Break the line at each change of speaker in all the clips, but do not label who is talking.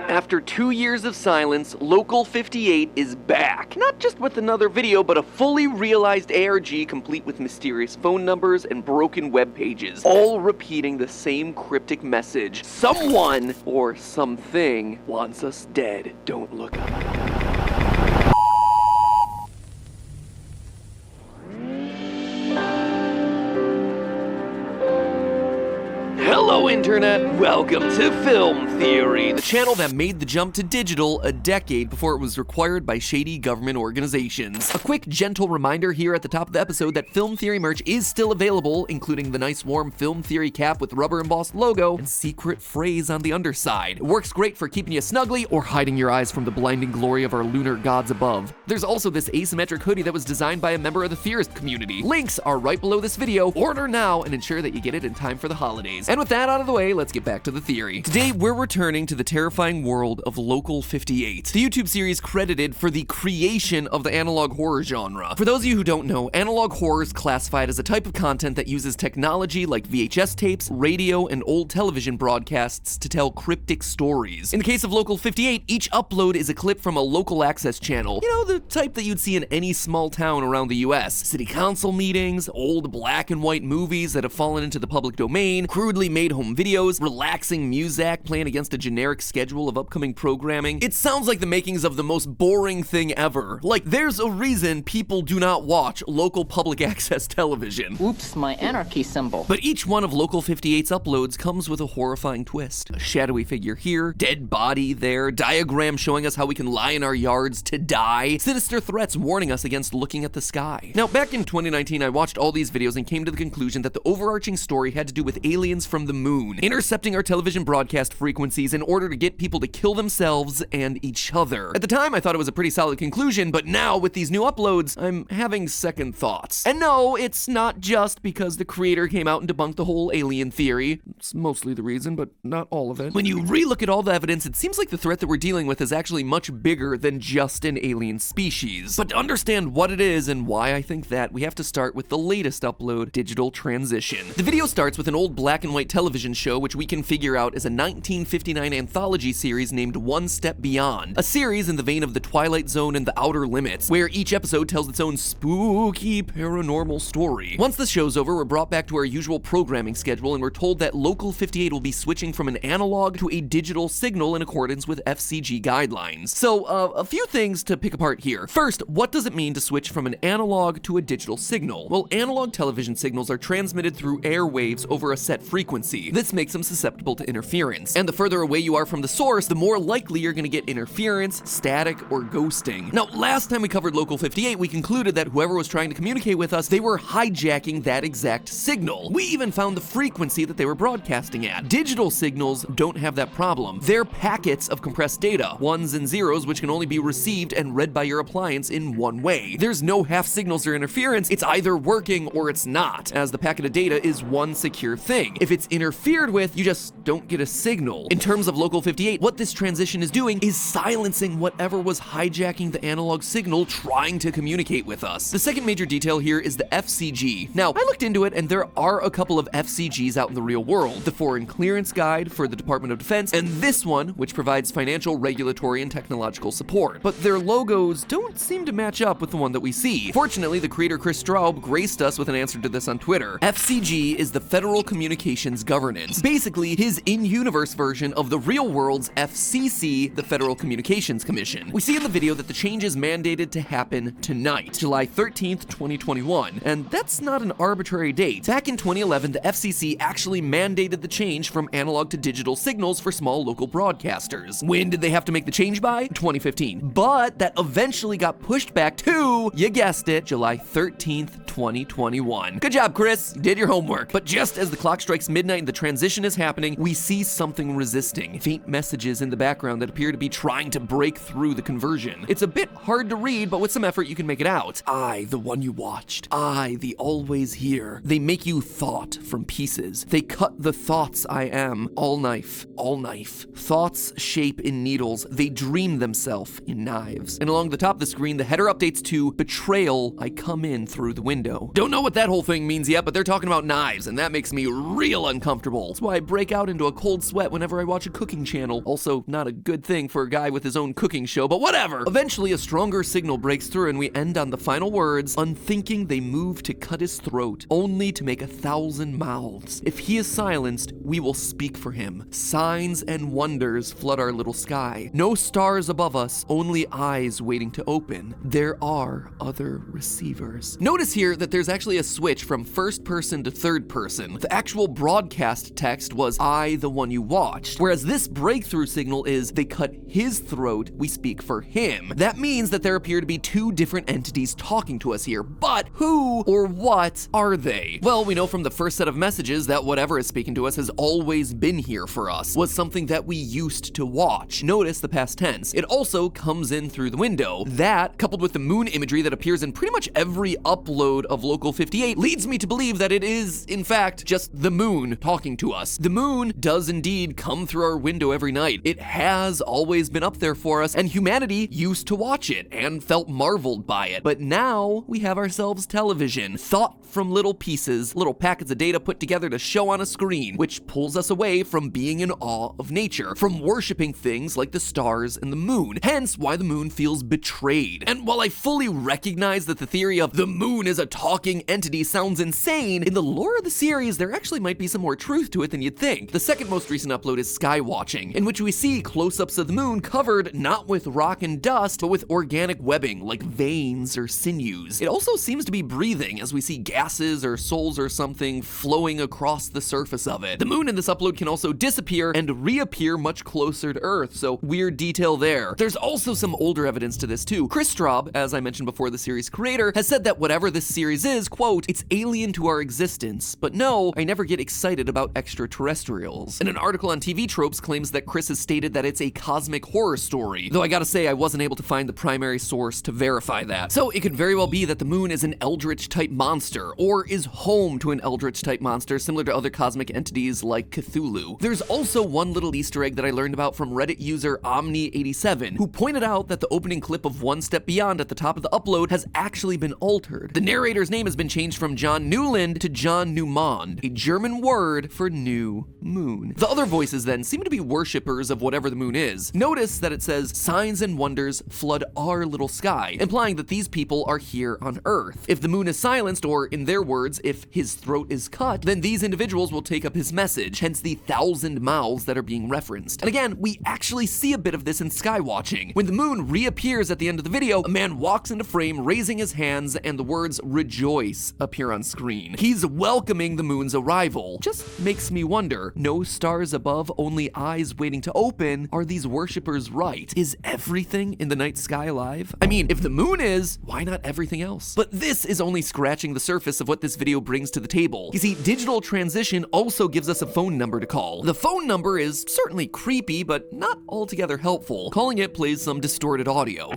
After 2 years of silence, Local 58 is back. Not just with another video, but a fully realized ARG complete with mysterious phone numbers and broken web pages, all repeating the same cryptic message. Someone or something wants us dead. Don't look up. Hello Internet, welcome to Film Theory, the channel that made the jump to digital a decade before it was required by shady government organizations. A quick, gentle reminder here at the top of the episode that Film Theory merch is still available, including the nice warm Film Theory cap with rubber embossed logo and secret phrase on the underside. It works great for keeping you snugly or hiding your eyes from the blinding glory of our lunar gods above. There's also this asymmetric hoodie that was designed by a member of the Theorist community. Links are right below this video. Order now and ensure that you get it in time for the holidays. And with that out of the way, let's get back to the theory. Today, we're returning to the terrifying world of Local 58, the YouTube series credited for the creation of the analog horror genre. For those of you who don't know, analog horror is classified as a type of content that uses technology like VHS tapes, radio, and old television broadcasts to tell cryptic stories. In the case of Local 58, each upload is a clip from a local access channel. You know, the type that you'd see in any small town around the US. City council meetings, old black and white movies that have fallen into the public domain, crudely made home videos, relaxing music playing against a generic schedule of upcoming programming. It sounds like the makings of the most boring thing ever. Like, there's a reason people do not watch local public access television.
Oops, my anarchy symbol.
But each one of Local 58's uploads comes with a horrifying twist. A shadowy figure here, dead body there, diagram showing us how we can lie in our yards to die, sinister threats warning us against looking at the sky. Now, back in 2019, I watched all these videos and came to the conclusion that the overarching story had to do with aliens from the moon, intercepting our television broadcast frequencies in order to get people to kill themselves and each other. At the time, I thought it was a pretty solid conclusion, but now with these new uploads, I'm having second thoughts. And no, it's not just because the creator came out and debunked the whole alien theory. It's mostly the reason, but not all of it. When you relook at all the evidence, it seems like the threat that we're dealing with is actually much bigger than just an alien species. But to understand what it is and why I think that, we have to start with the latest upload, Digital Transition. The video starts with an old black and white television show which we can figure out is a 1959 anthology series named One Step Beyond, a series in the vein of The Twilight Zone and The Outer Limits, where each episode tells its own spooky paranormal story. Once the show's over, we're brought back to our usual programming schedule and we're told that Local 58 will be switching from an analog to a digital signal in accordance with FCG guidelines. So, a few things to pick apart here. First, what does it mean to switch from an analog to a digital signal? Well, analog television signals are transmitted through airwaves over a set frequency. This makes them susceptible to interference. And the further away you are from the source, the more likely you're gonna get interference, static, or ghosting. Now, last time we covered Local 58, we concluded that whoever was trying to communicate with us, they were hijacking that exact signal. We even found the frequency that they were broadcasting at. Digital signals don't have that problem. They're packets of compressed data, ones and zeros, which can only be received and read by your appliance in one way. There's no half signals or interference. It's either working or it's not, as the packet of data is one secure thing. If it's interfered with, you just don't get a signal. In terms of Local 58, what this transition is doing is silencing whatever was hijacking the analog signal trying to communicate with us. The second major detail here is the FCG. Now, I looked into it and there are a couple of FCGs out in the real world. The Foreign Clearance Guide for the Department of Defense, and this one, which provides financial, regulatory, and technological support. But their logos don't seem to match up with the one that we see. Fortunately, the creator Chris Straub graced us with an answer to this on Twitter. FCG is the Federal Communications Governance. Basically, his in-universe version of the real world's FCC, the Federal Communications Commission. We see in the video that the change is mandated to happen tonight, July 13th, 2021, and that's not an arbitrary date. Back in 2011, the FCC actually mandated the change from analog to digital signals for small local broadcasters. When did they have to make the change by? 2015. But that eventually got pushed back to, you guessed it, July 13th, 2021. Good job, Chris. You did your homework. But just as the clock strikes midnight and the transition is happening, we see something resisting. Faint messages in the background that appear to be trying to break through the conversion. It's a bit hard to read, but with some effort you can make it out. I, the one you watched. I, the always here. They make you thought from pieces. They cut the thoughts I am. All knife. All knife. Thoughts shape in needles. They dream themselves in knives. And along the top of the screen, the header updates to betrayal. I come in through the window. Don't know what that whole thing means yet, but they're talking about knives, and that makes me real uncomfortable. all. That's why I break out into a cold sweat whenever I watch a cooking channel. Also, not a good thing for a guy with his own cooking show, but whatever. Eventually, a stronger signal breaks through and we end on the final words, unthinking they move to cut his throat, only to make 1,000 mouths. If he is silenced, we will speak for him. Signs and wonders flood our little sky. No stars above us, only eyes waiting to open. There are other receivers. Notice here that there's actually a switch from first person to third person. The actual broadcast text was "I, the one you watched," whereas this breakthrough signal is "they cut his throat, we speak for him." That means that there appear to be two different entities talking to us here, but who or what are they? Well, we know from the first set of messages that whatever is speaking to us has always been here for us, was something that we used to watch. Notice the past tense. It also comes in through the window. That, coupled with the moon imagery that appears in pretty much every upload of Local 58, leads me to believe that it is, in fact, just the moon talking to us. The moon does indeed come through our window every night. It has always been up there for us, and humanity used to watch it and felt marveled by it. But now we have ourselves television, thought from little pieces, little packets of data put together to show on a screen, which pulls us away from being in awe of nature, from worshiping things like the stars and the moon, hence why the moon feels betrayed. And while I fully recognize that the theory of the moon is a talking entity sounds insane, in the lore of the series, there actually might be some more truth to it than you'd think. The second most recent upload is Sky Watching, in which we see close-ups of the moon covered not with rock and dust, but with organic webbing, like veins or sinews. It also seems to be breathing, as we see gases or souls or something flowing across the surface of it. The moon in this upload can also disappear and reappear much closer to Earth, so weird detail there. There's also some older evidence to this too. Chris Straub, as I mentioned before, the series creator, has said that whatever this series is, quote, "it's alien to our existence, but no, I never get excited about extraterrestrials." And an article on TV Tropes claims that Chris has stated that it's a cosmic horror story, though I gotta say I wasn't able to find the primary source to verify that. So it could very well be that the moon is an eldritch-type monster, or is home to an eldritch-type monster similar to other cosmic entities like Cthulhu. There's also one little Easter egg that I learned about from Reddit user Omni87, who pointed out that the opening clip of One Step Beyond at the top of the upload has actually been altered. The narrator's name has been changed from John Newland to John Newmond, a German word for new moon. The other voices then seem to be worshippers of whatever the moon is. Notice that it says, "Signs and wonders flood our little sky," implying that these people are here on Earth. If the moon is silenced, or in their words, if his throat is cut, then these individuals will take up his message, hence the 1,000 mouths that are being referenced. And again, we actually see a bit of this in Sky Watching. When the moon reappears at the end of the video, a man walks into frame raising his hands and the words "rejoice" appear on screen. He's welcoming the moon's arrival. Just makes me wonder, no stars above, only eyes waiting to open. Are these worshippers right? Is everything in the night sky alive? I mean, if the moon is, why not everything else? But this is only scratching the surface of what this video brings to the table. You see, digital transition also gives us a phone number to call. The phone number is certainly creepy, but not altogether helpful. Calling it plays some distorted audio,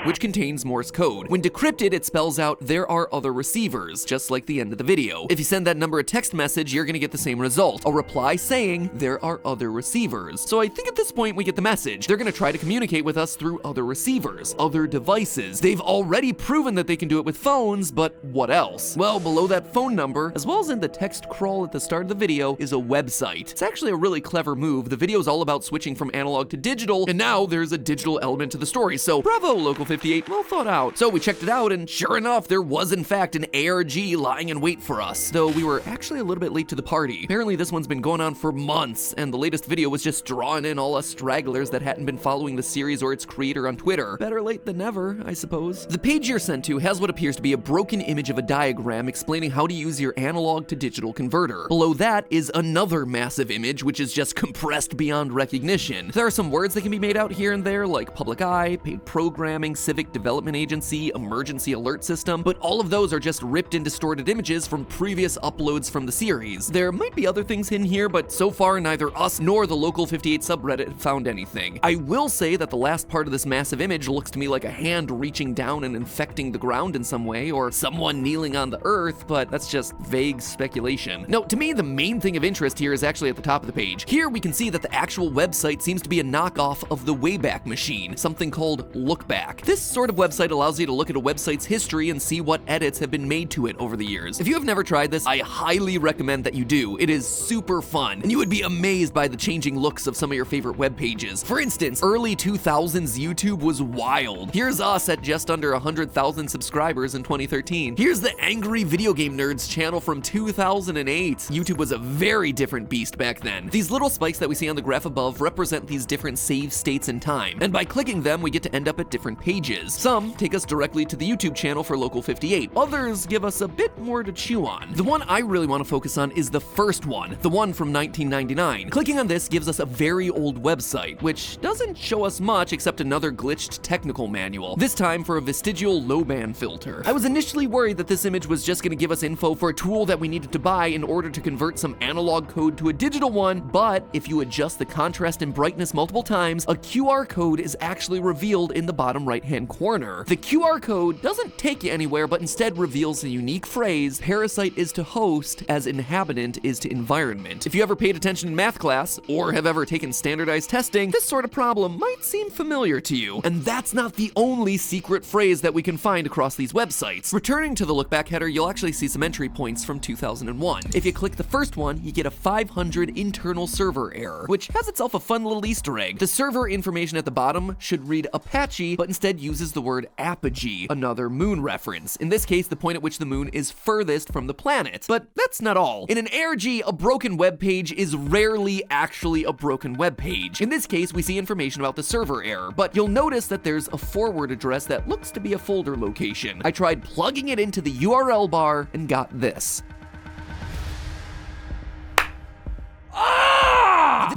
which contains Morse code. When decrypted, it spells out "there are other receivers," just like the end of the video. If you send that number a text message, you're gonna get the same result, a reply saying "there are other receivers." So I think at this point we get the message. They're gonna try to communicate with us through other receivers, other devices. They've already proven that they can do it with phones, but what else? Well, below that phone number, as well as in the text crawl at the start of the video, is a website. It's actually a really clever move. The video is all about switching from analog to digital, and now there's a digital element to the story, so bravo, Local 58, well thought out. So we checked it out, and sure enough, there was in fact an ARG lying in wait for us, though we were actually a little bit late to the party. Apparently this one's been going on for months, and the latest video was just drawing in all us stragglers that hadn't been following the series or its creator on Twitter. Better late than never, I suppose. The page you're sent to has what appears to be a broken image of a diagram explaining how to use your analog to digital converter. Below that is another massive image, which is just compressed beyond recognition. There are some words that can be made out here and there, like public eye, paid programming, civic development agency, emergency alert system, but all of those are just ripped and distorted images from previous uploads from the series. There might be other things hidden here, but so far neither us nor the Local 58 subreddit have found anything. I will say that the last part of this massive image looks to me like a hand reaching down and infecting the ground in some way, or someone kneeling on the earth, but that's just vague speculation. No, to me the main thing of interest here is actually at the top of the page. Here we can see that the actual website seems to be a knockoff of the Wayback Machine, something called Lookback. This sort of website allows you to look at a website's history and see what edits have been made to it over the years. If you have never tried this, I highly recommend that you do. It is super fun, and you would be amazed by the changing looks of some of your favorite web pages. For instance, early 2000s YouTube was wild. Here's us at just under 100,000 subscribers in 2013. Here's the Angry Video Game Nerds channel from 2008. YouTube was a very different beast back then. These little spikes that we see on the graph above represent these different save states in time, and by clicking them, we get to end up at different pages. Some take us directly to the YouTube channel for Local 58. Others give us a bit more to chew on. The one I really want to focus on is the first one, the one from 1999. Clicking on this gives us a very old website, which doesn't show us much except another glitched technical manual, this time for a vestigial low-band filter. I was initially worried that this image was just going to give us info for a tool that we needed to buy in order to convert some analog code to a digital one, but if you adjust the contrast and brightness multiple times, a QR code is actually revealed in the bottom right-hand corner. The QR code doesn't take you anywhere, but instead reveals the unique phrase, "Parasite is to host as inhabitant is to environment." If you ever paid attention in math class, or have ever taken standardized testing, this sort of problem might seem familiar to you. And that's not the only secret phrase that we can find across these websites. Returning to the look back header, you'll actually see some entry points from 2001. If you click the first one, you get a 500 internal server error, which has itself a fun little Easter egg. The server information at the bottom should read Apache, but instead uses the word apogee, another moon reference. In this case, the point at which the moon is furthest from the planet. But that's not all. In an ARG, a broken web page is rarely actually a broken web page. In this case, we see information about the server error, but you'll notice that there's a forward address that looks to be a folder location. I tried plugging it into the URL bar and got this.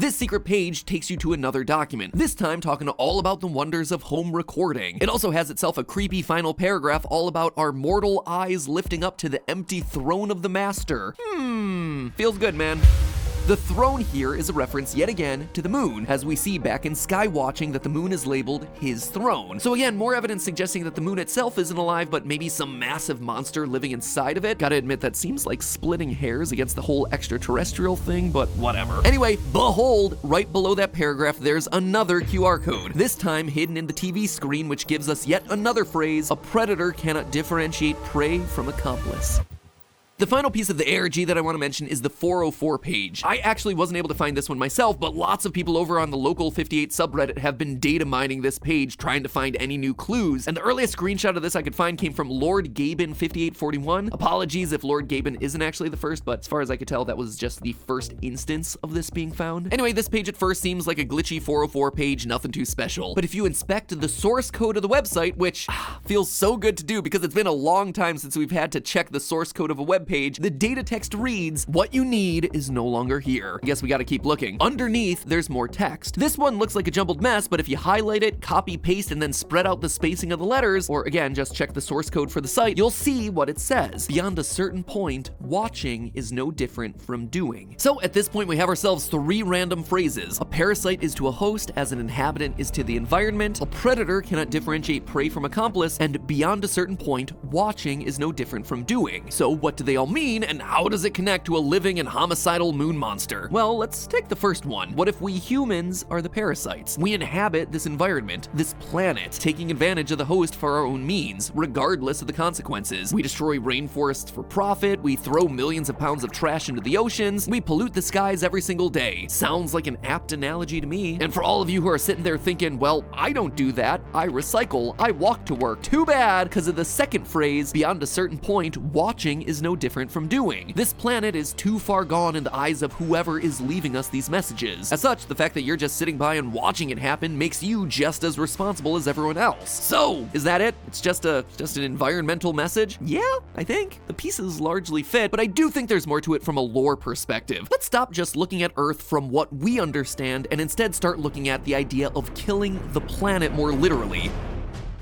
This secret page takes you to another document, this time talking all about the wonders of home recording. It also has itself a creepy final paragraph all about our mortal eyes lifting up to the empty throne of the master. Feels good, man. The throne here is a reference yet again to the moon, as we see back in Skywatching that the moon is labeled his throne. So again, more evidence suggesting that the moon itself isn't alive, but maybe some massive monster living inside of it. Gotta admit, that seems like splitting hairs against the whole extraterrestrial thing, but whatever. Anyway, behold, right below that paragraph, there's another QR code, this time hidden in the TV screen, which gives us yet another phrase, "A predator cannot differentiate prey from accomplice." The final piece of the ARG that I want to mention is the 404 page. I actually wasn't able to find this one myself, but lots of people over on the Local 58 subreddit have been data mining this page trying to find any new clues, and the earliest screenshot of this I could find came from Lord Gaben 5841. Apologies if Lord Gaben isn't actually the first, but as far as I could tell, that was just the first instance of this being found. Anyway, this page at first seems like a glitchy 404 page, nothing too special. But if you inspect the source code of the website, which feels so good to do because it's been a long time since we've had to check the source code of a web page, the data text reads, "What you need is no longer here." I guess we gotta keep looking. Underneath, there's more text. This one looks like a jumbled mess, but if you highlight it, copy paste, and then spread out the spacing of the letters, or again, just check the source code for the site, you'll see what it says. Beyond a certain point, watching is no different from doing. So at this point, we have ourselves 3 random phrases. A parasite is to a host as an inhabitant is to the environment, a predator cannot differentiate prey from accomplice, and beyond a certain point, watching is no different from doing. So what do they all mean, and how does it connect to a living and homicidal moon monster? Well, let's take the first one. What if we humans are the parasites? We inhabit this environment, this planet, taking advantage of the host for our own means, regardless of the consequences. We destroy rainforests for profit, we throw millions of pounds of trash into the oceans, we pollute the skies every single day. Sounds like an apt analogy to me. And for all of you who are sitting there thinking, well, I don't do that, I recycle, I walk to work. Too bad, because of the second phrase, beyond a certain point, watching is no different from doing. This planet is too far gone in the eyes of whoever is leaving us these messages. As such, the fact that you're just sitting by and watching it happen makes you just as responsible as everyone else. So, is that it? It's just an environmental message? Yeah, I think. The pieces largely fit, but I do think there's more to it from a lore perspective. Let's stop just looking at Earth from what we understand and instead start looking at the idea of killing the planet more literally.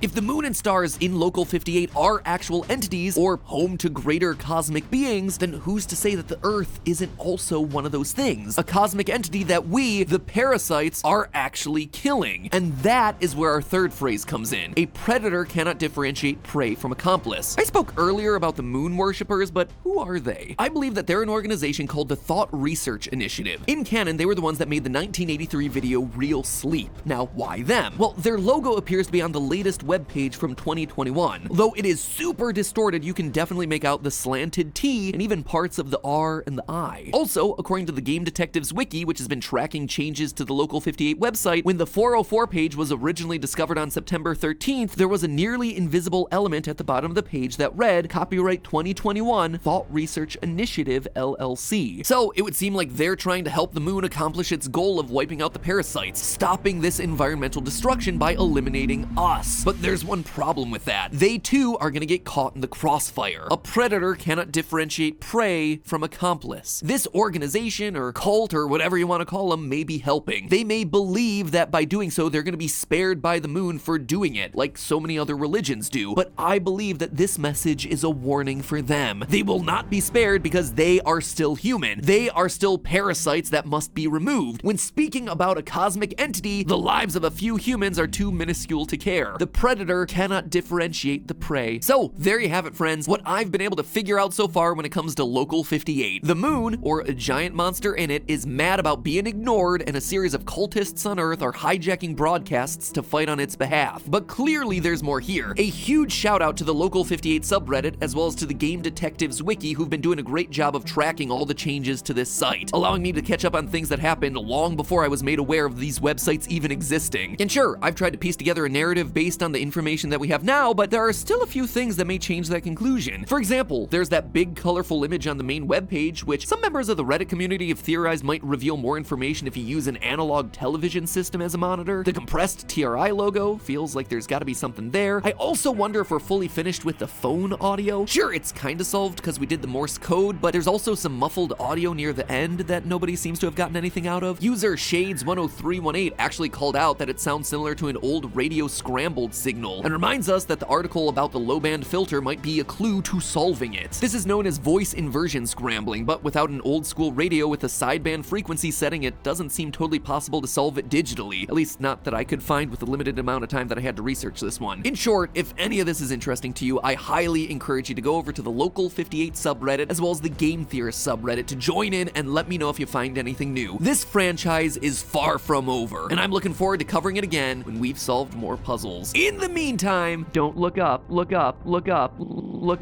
If the moon and stars in Local 58 are actual entities, or home to greater cosmic beings, then who's to say that the Earth isn't also one of those things? A cosmic entity that we, the parasites, are actually killing. And that is where our third phrase comes in. A predator cannot differentiate prey from accomplice. I spoke earlier about the moon worshippers, but who are they? I believe that they're an organization called the Thought Research Initiative. In canon, they were the ones that made the 1983 video Real Sleep. Now, why them? Well, their logo appears to be on the latest webpage from 2021. Though it is super distorted, you can definitely make out the slanted T and even parts of the R and the I. Also, according to the Game Detectives Wiki, which has been tracking changes to the Local 58 website, when the 404 page was originally discovered on September 13th, there was a nearly invisible element at the bottom of the page that read, Copyright 2021, Thought Research Initiative, LLC. So it would seem like they're trying to help the moon accomplish its goal of wiping out the parasites, stopping this environmental destruction by eliminating us. But there's one problem with that. They too are gonna get caught in the crossfire. A predator cannot differentiate prey from accomplice. This organization or cult or whatever you want to call them may be helping. They may believe that by doing so they're gonna be spared by the moon for doing it, like so many other religions do. But I believe that this message is a warning for them. They will not be spared because they are still human. They are still parasites that must be removed. When speaking about a cosmic entity, the lives of a few humans are too minuscule to care. The predator cannot differentiate the prey. So there you have it, friends, what I've been able to figure out so far when it comes to Local 58. The moon, or a giant monster in it, is mad about being ignored, and a series of cultists on Earth are hijacking broadcasts to fight on its behalf. But clearly there's more here. A huge shout out to the Local 58 subreddit, as well as to the Game Detectives Wiki, who've been doing a great job of tracking all the changes to this site, allowing me to catch up on things that happened long before I was made aware of these websites even existing. And sure, I've tried to piece together a narrative based on the information that we have now, but there are still a few things that may change that conclusion. For example, there's that big colorful image on the main webpage, which some members of the Reddit community have theorized might reveal more information if you use an analog television system as a monitor. The compressed TRI logo feels like there's gotta be something there. I also wonder if we're fully finished with the phone audio. Sure, it's kinda solved because we did the Morse code, but there's also some muffled audio near the end that nobody seems to have gotten anything out of. User Shades10318 actually called out that it sounds similar to an old radio scrambled signal, and reminds us that the article about the low band filter might be a clue to solving it. This is known as voice inversion scrambling, but without an old school radio with a sideband frequency setting, it doesn't seem totally possible to solve it digitally, at least not that I could find with the limited amount of time that I had to research this one. In short, if any of this is interesting to you, I highly encourage you to go over to the Local 58 subreddit as well as the Game Theorists subreddit to join in and let me know if you find anything new. This franchise is far from over, and I'm looking forward to covering it again when we've solved more puzzles. In the meantime, don't look up, look up, look up, look.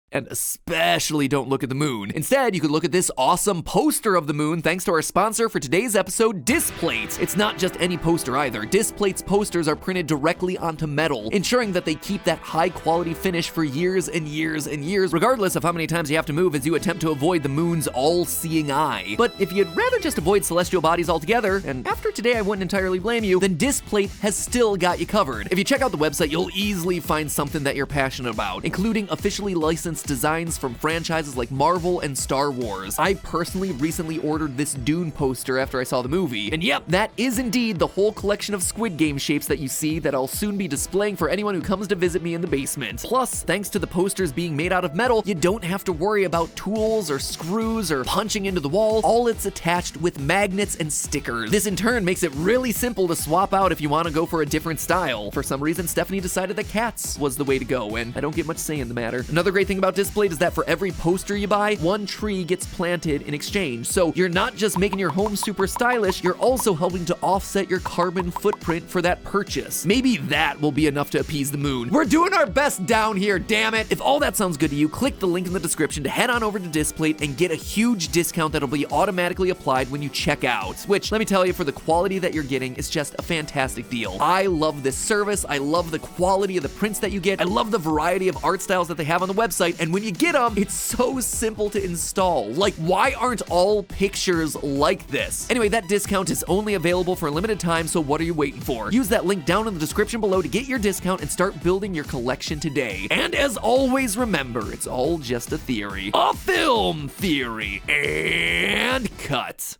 And especially don't look at the moon. Instead, you could look at this awesome poster of the moon thanks to our sponsor for today's episode, Displate. It's not just any poster either. Displate's posters are printed directly onto metal, ensuring that they keep that high quality finish for years and years and years, regardless of how many times you have to move as you attempt to avoid the moon's all-seeing eye. But if you'd rather just avoid celestial bodies altogether, and after today I wouldn't entirely blame you, then Displate has still got you covered. If you check out the website, you'll easily find something that you're passionate about, including officially licensed designs from franchises like Marvel and Star Wars. I personally recently ordered this Dune poster after I saw the movie, and yep, that is indeed the whole collection of Squid Game shapes that you see that I'll soon be displaying for anyone who comes to visit me in the basement. Plus, thanks to the posters being made out of metal, you don't have to worry about tools or screws or punching into the wall. All it's attached with magnets and stickers. This in turn makes it really simple to swap out if you want to go for a different style. For some reason, Stephanie decided that cats was the way to go, and I don't get much say in the matter. Another great thing about Displate is that for every poster you buy, one tree gets planted in exchange. So you're not just making your home super stylish, you're also helping to offset your carbon footprint for that purchase. Maybe that will be enough to appease the moon. We're doing our best down here, damn it! If all that sounds good to you, click the link in the description to head on over to Displate and get a huge discount that'll be automatically applied when you check out. Which, let me tell you, for the quality that you're getting, is just a fantastic deal. I love this service, I love the quality of the prints that you get, I love the variety of art styles that they have on the website, and when you get them, it's so simple to install. Like, why aren't all pictures like this? Anyway, that discount is only available for a limited time, so what are you waiting for? Use that link down in the description below to get your discount and start building your collection today. And as always, remember, it's all just a theory. A film theory. And cut.